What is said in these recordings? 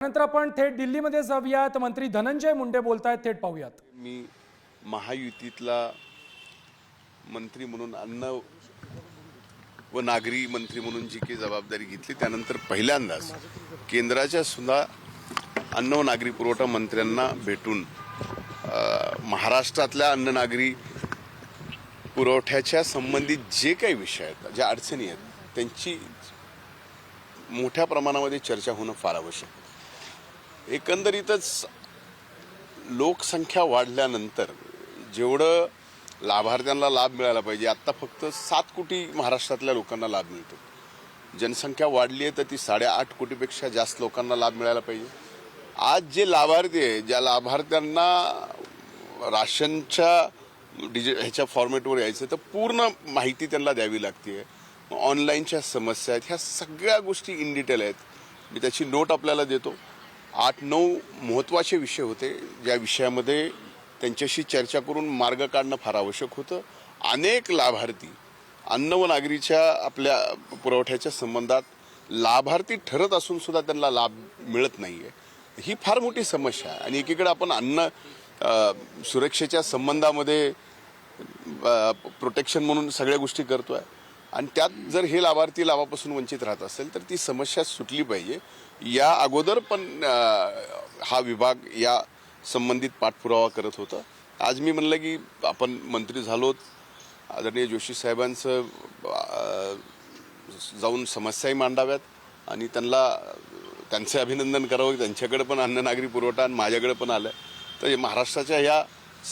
नंतर आपण थेट दिल्लीमध्ये जाऊयात. मंत्री धनंजय मुंडे बोलतायत, थेट पाहूयात. मी महायुतीतला मंत्री म्हणून अन्न व नागरी मंत्री म्हणून जी काही जबाबदारी घेतली त्यानंतर पहिल्यांदाच केंद्राच्या सुद्धा अन्न व नागरी पुरवठा मंत्र्यांना भेटून महाराष्ट्रातल्या अन्न नागरी पुरवठ्याच्या संबंधित जे काही विषय आहेत, ज्या अडचणी आहेत, त्यांची मोठ्या प्रमाणामध्ये चर्चा होणं फार आवश्यक आहे. एकंदरीतच लोकसंख्या वाढल्यानंतर जेवढं लाभार्थ्यांना लाभ मिळाला पाहिजे, आत्ता फक्त 7 कोटी महाराष्ट्रातल्या लोकांना लाभ मिळतो. जनसंख्या वाढली आहे तर ती 8.5 कोटीपेक्षा जास्त लोकांना लाभ मिळाला पाहिजे. आज जे लाभार्थी आहे, ज्या लाभार्थ्यांना राशनच्या ह्याच्या फॉर्मॅटवर यायचं तर पूर्ण माहिती त्यांना द्यावी लागते. ऑनलाईनच्या समस्या आहेत, ह्या सगळ्या गोष्टी इन डिटेल आहेत. मी त्याची नोट आपल्याला देतो. 8-9 महत्त्वाचे विषय होते, ज्या विषयामध्ये त्यांच्याशी चर्चा करून मार्ग काढणं फार आवश्यक होतं. अनेक लाभार्थी अन्न व नागरीच्या आपल्या पुरवठ्याच्या संबंधात लाभार्थी ठरत असून सुद्धा त्यांना लाभ मिळत नाही आहे. ही फार मोठी समस्या आहे. आणि एकीकडे आपण अन्न सुरक्षेच्या संबंधामध्ये प्रोटेक्शन म्हणून सगळ्या गोष्टी करतोय, आणि त्यात जर हे लाभार्थी लाभापासून वंचित राहत असेल तर ती समस्या सुटली पाहिजे. या अगोदर पण हा विभाग या संबंधित पाठपुरावा करत होता. आज मी म्हणलं की आपण मंत्री झालोत, आदरणीय जोशी साहेबांचं जाऊन समस्याही मांडाव्यात आणि त्यांचे अभिनंदन करावं. त्यांच्याकडे पण अन्न नागरी पुरवठा आणि माझ्याकडे पण आलं तर महाराष्ट्राच्या ह्या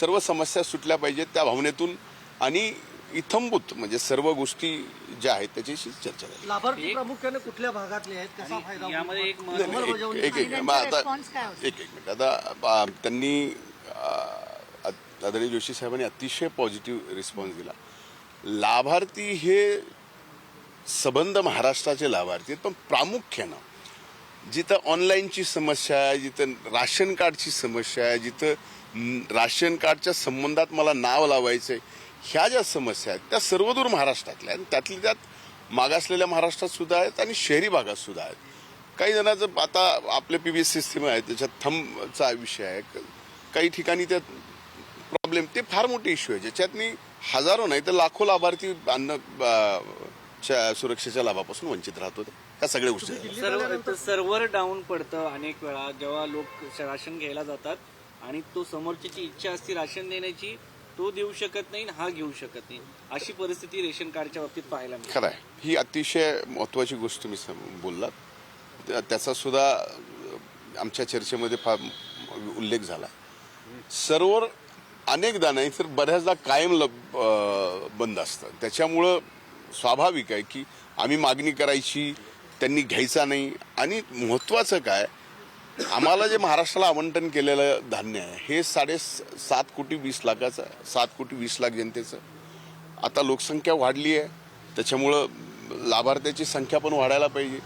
सर्व समस्या सुटल्या पाहिजेत. त्या भावनेतून आणि इथंभूत म्हणजे सर्व गोष्टी ज्या आहेत त्याच्याशी चर्चा झाली. लाभार्थी प्रामुख्याने कुठल्या भागातले आहेत, कसा फायदा यामध्ये एक मिनिट. आता त्यांनी आदरणीय जोशी साहेबांनी अतिशय पॉझिटिव्ह रिस्पॉन्स दिला. लाभार्थी हे सबंध महाराष्ट्राचे लाभार्थी आहेत, पण प्रामुख्यानं जिथं ऑनलाईनची समस्या आहे, जिथं राशन कार्डची समस्या आहे, जिथं राशन कार्डच्या संबंधात मला नाव लावायचं आहे, ह्या ज्या समस्या आहेत त्या सर्वदूर महाराष्ट्रातल्या आहेत. त्यातल्या त्यात मागासलेल्या महाराष्ट्रात सुद्धा आहेत आणि शहरी भागात सुद्धा आहेत. काही जणांचं आता आपले PBS सिस्टीम आहे त्याच्यात थंबचा विषय आहे. काही ठिकाणी त्या प्रॉब्लेम ते फार मोठे इश्यू आहे, ज्याच्यातनी हजारो नाही तर लाखो लाभार्थी अन्न सुरक्षेच्या लाभापासून वंचित राहत होते. त्या सगळ्या गोष्टी सर्व्हर डाऊन पडतं अनेक वेळा जेव्हा लोक राशन घ्यायला जातात आणि तो समोरची इच्छा असते राशन देण्याची, तो देऊ शकत नाही, हा घेऊ शकत नाही. अशी परिस्थिती रेशन कार्डच्या बाबतीत पाहायला मिळते. खरं आहे. ही अतिशय महत्त्वाची गोष्ट मी बोललात. त्याचा सुद्धा आमच्या चर्चेमध्ये फार उल्लेख झाला. सर्व्हर अनेकदा नाही तर बऱ्याचदा कायम बंद असतं. त्याच्यामुळं स्वाभाविक आहे की आम्ही मागणी करायची, त्यांनी घ्यायचा नाही. आणि महत्त्वाचं काय, आम्हाला जे महाराष्ट्राला आवंटन केलेलं धान्य आहे हे 7.5 कोटी 20 लाखाचं आहे. 7 कोटी 20 लाख जनतेचं. आता लोकसंख्या वाढली आहे, त्याच्यामुळं लाभार्थ्याची संख्या पण वाढायला पाहिजे.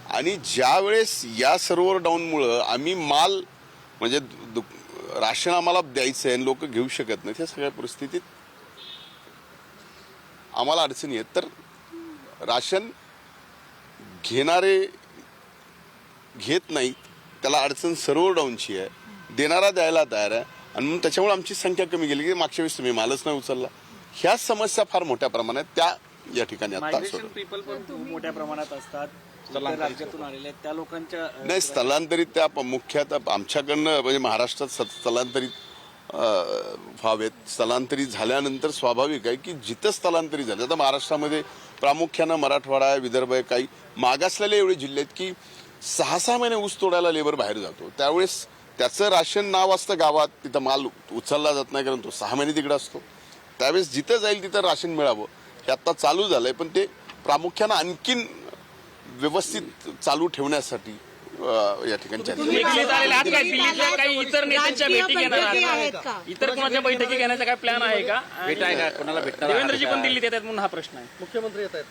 आणि ज्या वेळेस या सर्व्हर डाऊनमुळं आम्ही माल म्हणजे राशन आम्हाला द्यायचं आहे आणि लोक घेऊ शकत नाहीत, ह्या सगळ्या परिस्थितीत आम्हाला अडचणी आहेत. तर राशन घेणारे घेत नाहीत, त्याला अडचण सर्व्हर डाऊनची आहे. देणारा द्यायला तयार आहे आणि म्हणून त्याच्यामुळे आमची संख्या कमी गेली की मागच्या वेळेस तुम्ही मालच नाही उचलला. ह्या समस्या फार मोठ्या प्रमाणात त्या या ठिकाणी मायग्रेशन पीपल पण मोठ्या प्रमाणात असतात, राज्यातून आलेले त्या लोकांच्या नाही स्थलांतरित त्या मुख्यतः आमच्याकडनं म्हणजे महाराष्ट्रात स्थलांतरित व्हावेत. स्थलांतरित झाल्यानंतर स्वाभाविक आहे की जिथं स्थलांतरित झालं, आता महाराष्ट्रामध्ये प्रामुख्यानं मराठवाडा आहे, विदर्भ आहे, काही मागासलेले एवढे जिल्हे आहेत की 6-6 महिने ऊस तोडायला लेबर बाहेर जातो. त्यावेळेस त्याचं राशन नाव असतं गावात, तिथं माल उचलला जात नाही कारण तो 6 महिने तिकडे असतो. त्यावेळेस जिथं जाईल तिथं राशन मिळावं हे आता चालू झालंय, पण ते प्रामुख्यानं आणखीन व्यवस्थित चालू ठेवण्यासाठी या ठिकाणी इतर नेत्यांच्या भेटी घेणार आहेत, इतर कोणाच्या बैठकी घेण्याचा काय प्लॅन आहे का? देवेंद्रजी पण दिल्लीत येतात म्हणून हा प्रश्न आहे. मुख्यमंत्री येत आहेत.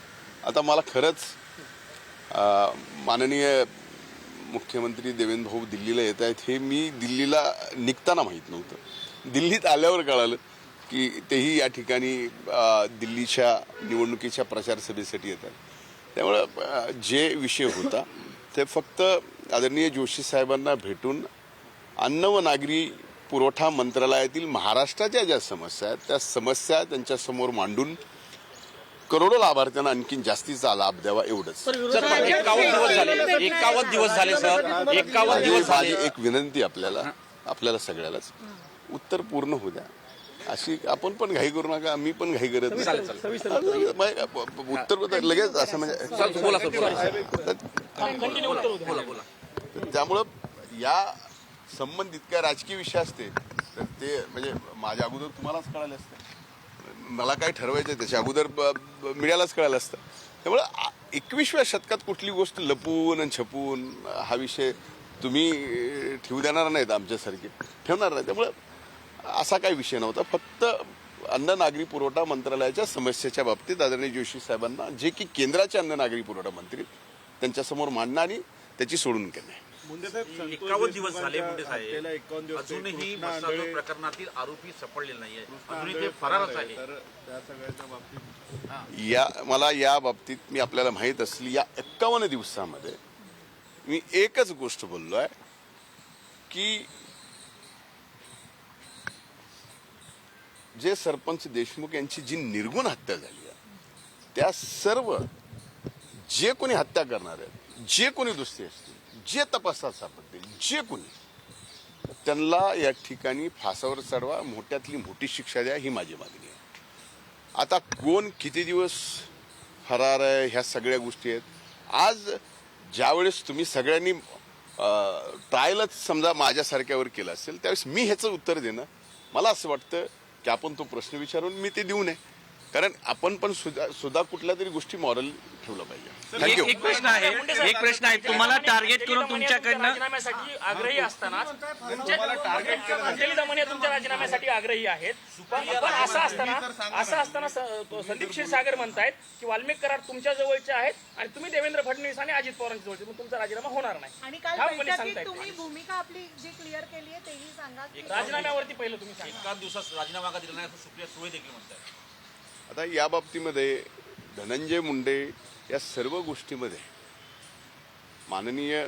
आता मला खरंच माननीय मुख्यमंत्री देवेंद्र भाऊ दिल्लीला येत आहेत हे मी दिल्लीला निघताना माहीत नव्हतं. दिल्लीत आल्यावर कळालं की तेही या ठिकाणी दिल्लीच्या निवडणुकीच्या प्रचार सभेसाठी येतात. त्यामुळं जे विषय होता ते फक्त आदरणीय जोशी साहेबांना भेटून अन्न व नागरी पुरवठा मंत्रालयातील महाराष्ट्राच्या ज्या समस्या आहेत त्या समस्या त्यांच्यासमोर मांडून करोडो लाभार्थ्यांना आणखीन जास्तीचा लाभ द्यावा एवढंच. सर 51 दिवस झाले सर 51 दिवस माझी एक विनंती आपल्याला सगळ्यालाच उत्तर पूर्ण होऊ द्या. अशी आपण पण घाई करू नका, मी पण घाई करत नाही. उत्तर लगेच असं म्हणजे त्यामुळं या संबंधित काय राजकीय विषय असते तर ते म्हणजे माझ्या अगोदर तुम्हालाच कळाले असते, मला काय ठरवायचं त्याच्या अगोदर मीडियालाच कळालं असतं. त्यामुळं 21व्या शतकात कुठली गोष्ट लपून आणि छपून हा विषय तुम्ही ठेवू देणार नाहीत, आमच्यासारखे ठेवणार नाही. त्यामुळं असा काही विषय नव्हता. फक्त अन्न नागरी पुरवठा मंत्रालयाच्या समस्येच्या बाबतीत आदरणीय जोशी साहेबांना जे की केंद्राचे अन्न नागरी पुरवठा मंत्री त्यांच्यासमोर मांडणं आणि त्याची सोडून करणे. 51 दिवस झाले मुंडे साहेब, अजूनही मसाजो प्रकरणातील आरोपी सापडलेले नाहीये, अजूनही ते फरारच आहे. मला या बाबतीत मी आपल्याला माहीत असली या 51 दिवसामध्ये मी एकच गोष्ट बोललोय की जे सरपंच देशमुख यांची जी निर्गुण हत्या झाली आहे त्या सर्व जे कोणी हत्या करणार आहेत, जे कोणी दोषी असतील, जे तपासात सापडतील, जे कोणी त्यांना या ठिकाणी फासावर चढवा, मोठ्यातली मोठी शिक्षा द्या, ही माझी मागणी आहे. आता कोण किती दिवस फरार आहे ह्या सगळ्या गोष्टी आहेत. आज ज्यावेळेस तुम्ही सगळ्यांनी ट्रायलच समजा माझ्यासारख्यावर केलं असेल त्यावेळेस मी ह्याचं उत्तर देणं मला असं वाटतं की आपण तो प्रश्न विचारून मी ते देऊ नये, कारण आपण पण सुद्धा कुठल्या तरी गोष्टी मॉरल ठेवलं पाहिजे. थँक्यू. एक प्रश्न आहे तुम्हाला टार्गेट करून तुमच्याकडनं राजीनाम्यासाठी आग्रही असताना अंजली दमन तुमच्या राजीनाम्यासाठी आग्रही आहेत. पण असं असताना संदीप क्षीरसागर म्हणतायत की वाल्मिक कराड तुमच्या जवळचे आहेत आणि तुम्ही देवेंद्र फडणवीस आणि अजित पवारांच्या जवळचे, मग तुमचा राजीनामा होणार नाही. आणि काल ठामपणे बैठकीत सांगतायत. तुम्ही भूमिका आपली जी क्लिअर केली आहे तेही सांगा. राजीनाम्यावरती पहिलं तुम्ही सांगा. एका दिवसात राजीनामा का दिला नाही असं सुप्रिया सुळे देखील म्हणतात. आता या बाबतीमध्ये धनंजय मुंडे या सर्व गोष्टीमध्ये माननीय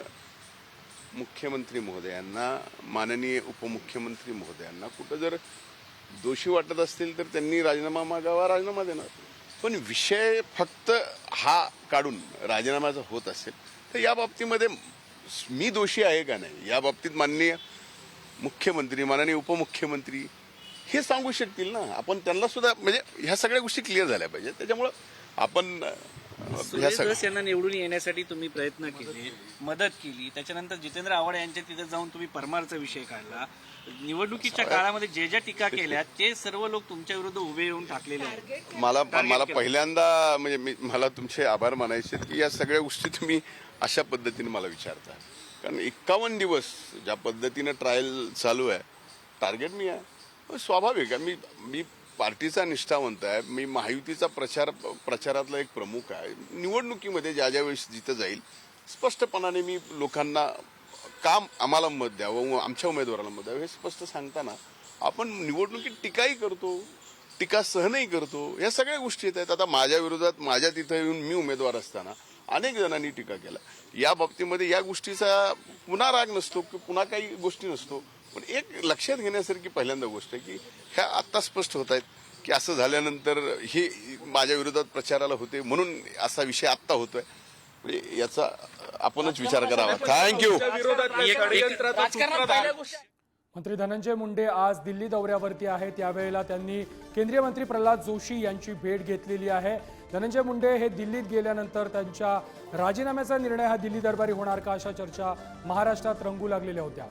मुख्यमंत्री महोदयांना, माननीय उपमुख्यमंत्री महोदयांना कुठं जर दोषी वाटत असतील तर त्यांनी राजीनामा मागावा, राजीनामा देणार. पण विषय फक्त हा काढून राजीनाम्याचा होत असेल तर या बाबतीमध्ये मी दोषी आहे का नाही या बाबतीत माननीय मुख्यमंत्री, माननीय उपमुख्यमंत्री हे सांगू शकतील ना. आपण त्यांना सुद्धा म्हणजे ह्या सगळ्या गोष्टी क्लिअर झाल्या पाहिजेत. त्याच्यामुळं आपण सुरेश धस यांना निवडून येण्यासाठी तुम्ही प्रयत्न केले, मदत केली, त्याच्यानंतर जितेंद्र आव्हाड यांच्या तिथे जाऊन तुम्ही परमारचा विषय काढला. निवडणुकीच्या काळामध्ये जे ज्या टीका केल्या ते सर्व लोक तुमच्या विरुद्ध उभे येऊन टाकलेले आहेत. मला पहिल्यांदा म्हणजे मला तुमचे आभार मानायचे की या सगळ्या गोष्टी तुम्ही अशा पद्धतीने मला विचारता, कारण 51 दिवस ज्या पद्धतीने ट्रायल चालू आहे टार्गेट मी आहे. स्वाभाविक आहे, मी पार्टीचा निष्ठावंत आहे, मी महायुतीचा प्रचारातला एक प्रमुख आहे. निवडणुकीमध्ये ज्या वेळेस जिथं जाईल स्पष्टपणाने मी लोकांना काम आम्हाला मत द्यावं, आमच्या उमेदवाराला मत द्यावं हे स्पष्ट सांगताना आपण निवडणुकीत टीकाही करतो, टीका सहनही करतो, या सगळ्या गोष्टी येत आहेत. आता माझ्या विरोधात माझ्या तिथं येऊन मी उमेदवार असताना अनेक जणांनी टीका केला. या बाबतीमध्ये या गोष्टीचा पुन्हा राग नसतो की पुन्हा काही गोष्टी नसतो. पण एक लक्षात घेण्यासारखी पहिल्यांदा गोष्ट आहे की ह्या आत्ता स्पष्ट होत आहेत की असं झाल्यानंतर हे माझ्या विरोधात प्रचाराला होते म्हणून असा विषय आत्ता होतोय. म्हणजे याचा आपणच विचार करावा. थँक्यू. मंत्री धनंजय मुंडे आज दिल्ली दौऱ्यावरती आहेत. यावेळेला त्यांनी केंद्रीय मंत्री प्रल्हाद जोशी यांची भेट घेतलेली आहे. धनंजय मुंडे हे दिल्लीत गेल्यानंतर त्यांच्या राजीनाम्याचा निर्णय हा दिल्ली दरबारी होणार का अशा चर्चा महाराष्ट्रात रंगू लागलेल्या होत्या.